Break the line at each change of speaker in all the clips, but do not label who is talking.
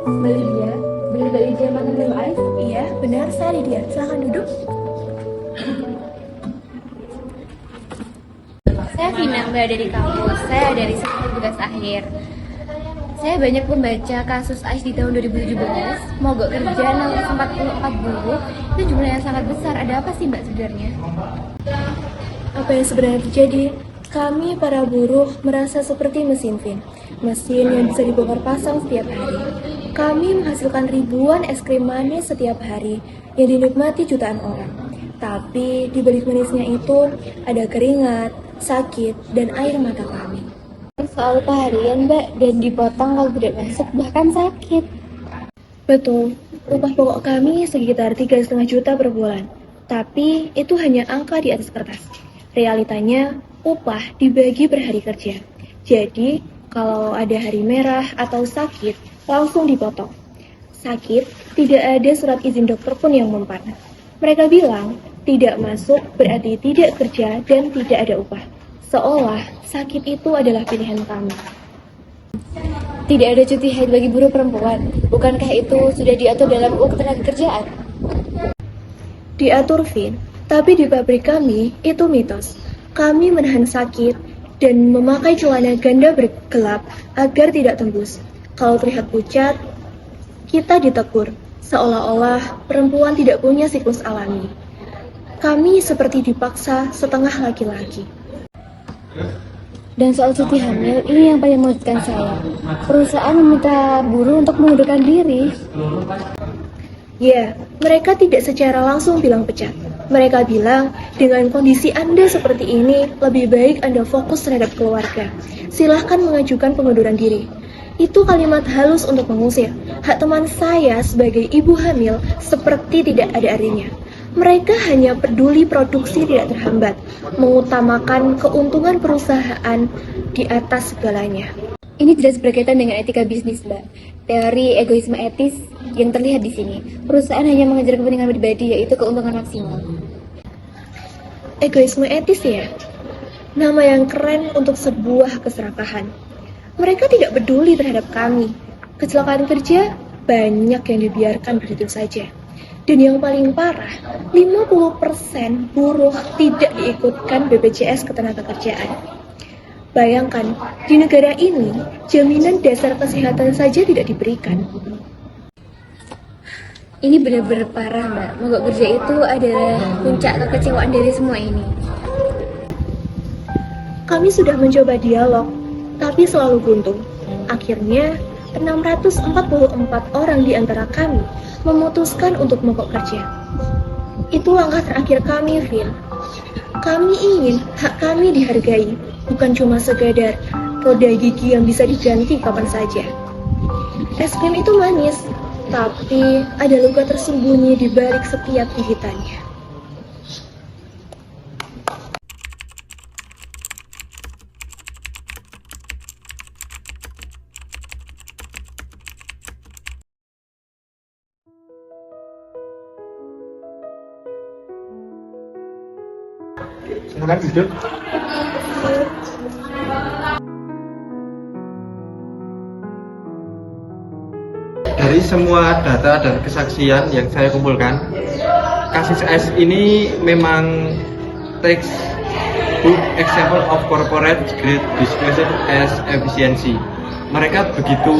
Mbak Lydia, benar dari Jerman dan Ais?
Iya, benar, saya Lydia. Silahkan duduk.
Saya Vina, Mbak, dari kampus. Saya dari sekolah tugas akhir. Saya banyak membaca kasus AIS di tahun 2017. Mogok kerja 644 buruh. Itu jumlah yang sangat besar. Ada apa sih, Mbak, sebenarnya?
Apa yang sebenarnya terjadi? Kami para buruh merasa seperti mesin mesin yang bisa dibongkar pasang setiap hari. Kami menghasilkan ribuan es krim manis setiap hari yang dinikmati jutaan orang. Tapi di balik manisnya itu ada keringat, sakit, dan air mata kami.
Soal harian, Mbak, dan dipotong kalau tidak masuk, bahkan sakit.
Betul, upah pokok kami sekitar 3,5 juta per bulan. Tapi itu hanya angka di atas kertas. Realitanya, upah dibagi per hari kerja. Jadi, kalau ada hari merah atau sakit, langsung dipotong. Sakit, tidak ada surat izin dokter pun yang mempan. Mereka bilang, tidak masuk berarti tidak kerja dan tidak ada upah. Seolah sakit itu adalah pilihan kami.
Tidak ada cuti haid bagi buruh perempuan. Bukankah itu sudah diatur dalam UU Ketenagakerjaan?
Diatur, Vin, tapi di pabrik kami itu mitos. Kami menahan sakit dan memakai celana ganda bergelap agar tidak tembus. Kalau terlihat pucat, kita ditegur, seolah-olah perempuan tidak punya siklus alami. Kami seperti dipaksa setengah laki-laki.
Dan soal cuti hamil, ini yang paling mengejutkan saya. Perusahaan meminta buruh untuk mengundurkan diri.
Ya, mereka tidak secara langsung bilang pecat. Mereka bilang, dengan kondisi Anda seperti ini, lebih baik Anda fokus terhadap keluarga. Silahkan mengajukan pengunduran diri. Itu kalimat halus untuk mengusir. Hak teman saya sebagai ibu hamil seperti tidak ada artinya. Mereka hanya peduli produksi tidak terhambat, mengutamakan keuntungan perusahaan di atas segalanya.
Ini jelas berkaitan dengan etika bisnis, Mbak. Teori egoisme etis yang terlihat di sini. Perusahaan hanya mengejar kepentingan pribadi, yaitu keuntungan maksimal.
Egoisme etis ya? Nama yang keren untuk sebuah keserakahan. Mereka tidak peduli terhadap kami. Kecelakaan kerja banyak yang dibiarkan begitu saja. Dan yang paling parah, 50% buruh tidak diikutkan BPJS Ketenagakerjaan. Bayangkan, di negara ini, jaminan dasar kesehatan saja tidak diberikan.
Ini benar-benar parah, Mbak. Mogok kerja itu adalah puncak kekecewaan dari semua ini.
Kami sudah mencoba dialog, tapi selalu buntu. Akhirnya, 644 orang di antara kami memutuskan untuk mogok kerja. Itu langkah terakhir kami, Vin. Kami ingin hak kami dihargai, bukan cuma sekadar roda gigi yang bisa diganti kapan saja. Es krim itu manis, tapi ada luka tersembunyi di balik setiap gigitannya.
Silakan duduk. Dari semua data dan kesaksian yang saya kumpulkan, kasus AIS ini memang textbook example of corporate great disclosure as efficiency. Mereka begitu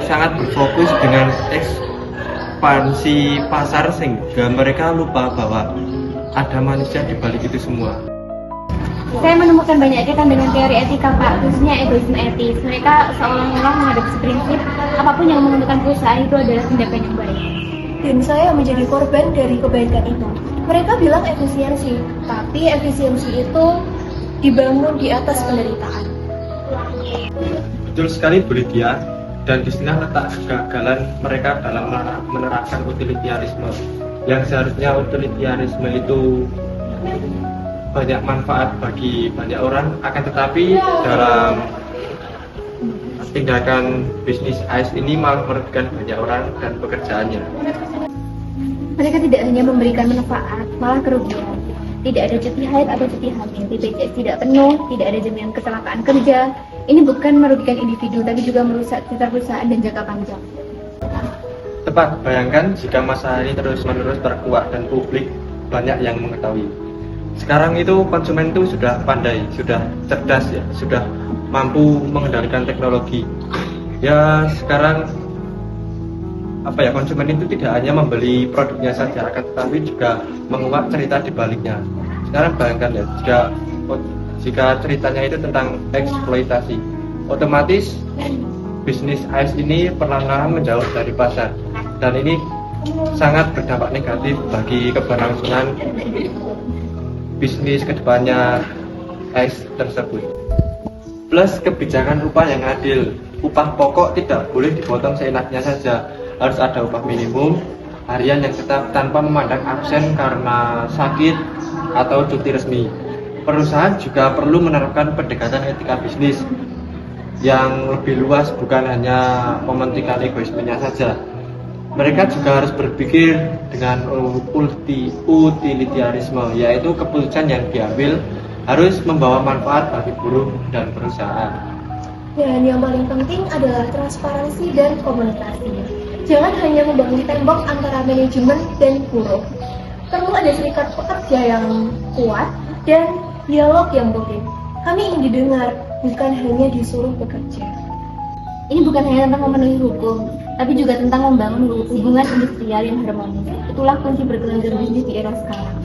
sangat berfokus dengan ekspansi pasar sehingga mereka lupa bahwa ada manusia di balik itu semua.
Saya menemukan banyak kaitan dengan teori etika, Pak, khususnya egoisme etis. Mereka seolah-olah menghadapi prinsip apapun yang menguntungkan perusahaan itu adalah tindakan yang baik.
Dan saya menjadi korban dari kebaikan itu. Mereka bilang efisiensi, tapi efisiensi itu dibangun di atas penderitaan.
Betul sekali, Bu Lydia. Dan disinilah letak kegagalan mereka dalam menerapkan utilitarisme. Yang seharusnya utilitarisme itu banyak manfaat bagi banyak orang, akan tetapi dalam tindakan bisnis AIS ini malah merugikan banyak orang dan pekerjaannya.
Mereka tidak hanya memberikan manfaat, malah kerugian. Tidak ada cuti haid atau cuti hamil, BPJS tidak penuh, tidak ada jaminan kecelakaan kerja. Ini bukan merugikan individu, tapi juga merusak citra perusahaan dan jangka panjang.
cepat. Bayangkan jika masa ini terus-menerus terkuak dan publik banyak yang mengetahui. Sekarang itu konsumen itu sudah pandai, sudah cerdas ya, sudah mampu mengendalikan teknologi. Ya sekarang konsumen itu tidak hanya membeli produknya saja, akan tetapi juga menguak cerita di baliknya. Sekarang bayangkan ya, jika ceritanya itu tentang eksploitasi, otomatis bisnis AS ini perlahan-lahan menjauh dari pasar, dan ini sangat berdampak negatif bagi keberlangsungan bisnis kedepannya AS tersebut. Plus kebijakan upah yang adil, upah pokok tidak boleh dipotong seenaknya saja, harus ada upah minimum harian yang tetap tanpa memandang absen karena sakit atau cuti resmi. Perusahaan juga perlu menerapkan pendekatan etika bisnis yang lebih luas, bukan hanya mementingkan egoismenya saja. Mereka juga harus berpikir dengan utilitarisme, yaitu keputusan yang diambil harus membawa manfaat bagi buruh dan perusahaan.
Dan yang paling penting adalah transparansi dan komunikasi. Jangan hanya membangun tembok antara manajemen dan buruh. Perlu ada serikat pekerja yang kuat dan dialog yang rutin. Kami ingin didengar, bukan hanya disuruh bekerja.
Ini bukan hanya tentang memenuhi hukum, tapi juga tentang membangun hubungan industrial yang harmonis. Itulah kunci berkelanjutan bisnis di era sekarang.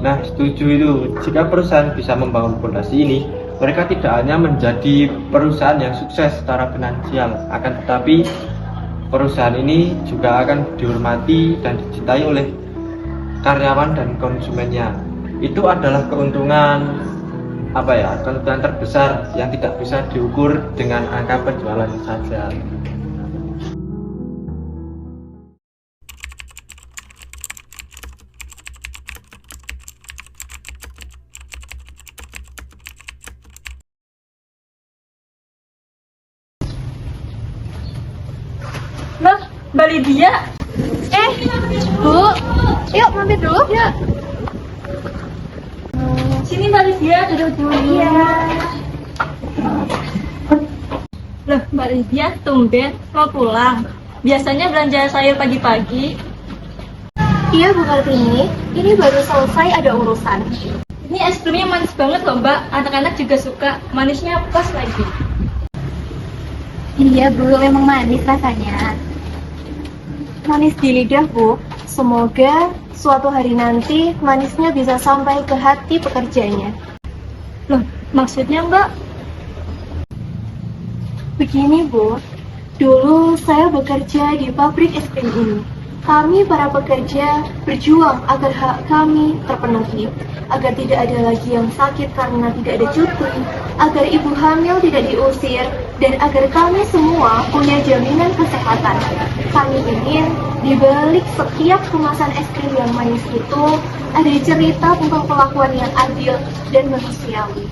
Nah, setuju itu. Jika perusahaan bisa membangun fondasi ini, mereka tidak hanya menjadi perusahaan yang sukses secara finansial, akan tetapi perusahaan ini juga akan dihormati dan dicintai oleh karyawan dan konsumennya. Itu adalah keuntungan terbesar yang tidak bisa diukur dengan angka penjualan saja.
Mbak Lydia.
Bu, yuk mampir dulu.
Ya. Sini Mbak Lydia, duduk dulu. Iya. Loh, Mbak Lydia, tumben mau pulang. Biasanya belanja sayur pagi-pagi.
Iya Bu Kartini, ini baru selesai ada urusan.
Ini es krimnya manis banget loh Mbak, anak-anak juga suka. Manisnya pas lagi.
Iya Bu, memang manis rasanya.
Manis di lidah Bu, semoga suatu hari nanti manisnya bisa sampai ke hati pekerjanya.
Loh, maksudnya Mbak?
Begini Bu, dulu saya bekerja di pabrik es krim ini. Kami para pekerja berjuang agar hak kami terpenuhi, agar tidak ada lagi yang sakit karena tidak ada cuti, agar ibu hamil tidak diusir, dan agar kami semua punya jaminan kesehatan. Kami ingin di balik setiap kemasan es krim yang manis itu ada cerita tentang perlakuan yang adil dan manusiawi.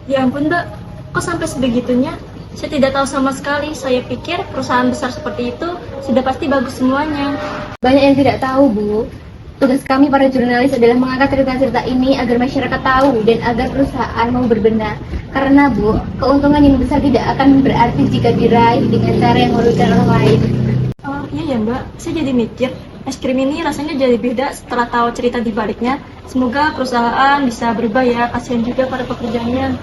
Ya ampun Mbak, kok sampai sebegitunya? Saya tidak tahu sama sekali. Saya pikir perusahaan besar seperti itu sudah pasti bagus semuanya.
Banyak yang tidak tahu Bu. Tugas kami para jurnalis adalah mengangkat cerita-cerita ini agar masyarakat tahu dan agar perusahaan mau berbenah. Karena Bu, keuntungan yang besar tidak akan berarti jika diraih dengan cara yang merugikan orang lain.
Oh iya ya Mbak, saya jadi mikir es krim ini rasanya jadi beda setelah tahu cerita di baliknya. Semoga perusahaan bisa berubah ya, kasihan juga para pekerjanya.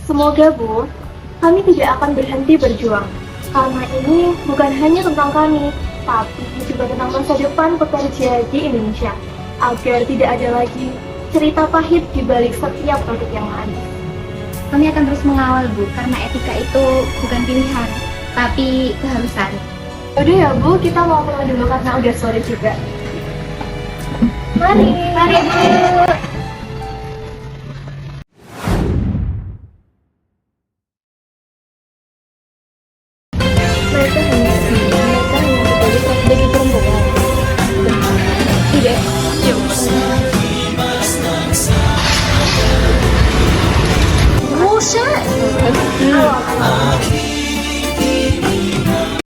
Semoga Bu, kami tidak akan berhenti berjuang. Karena ini bukan hanya tentang kami, tapi juga tentang masa depan pekerja di Indonesia. Agar tidak ada lagi cerita pahit di balik setiap produk yang manis.
Kami akan terus mengawal Bu, karena etika itu bukan pilihan, tapi keharusan.
Udah ya Bu, kita mau pulang dulu karena udah sore juga. Mari Bu. Mereka hanya menjadi strategi perempuan. Tidak.
Bullshit!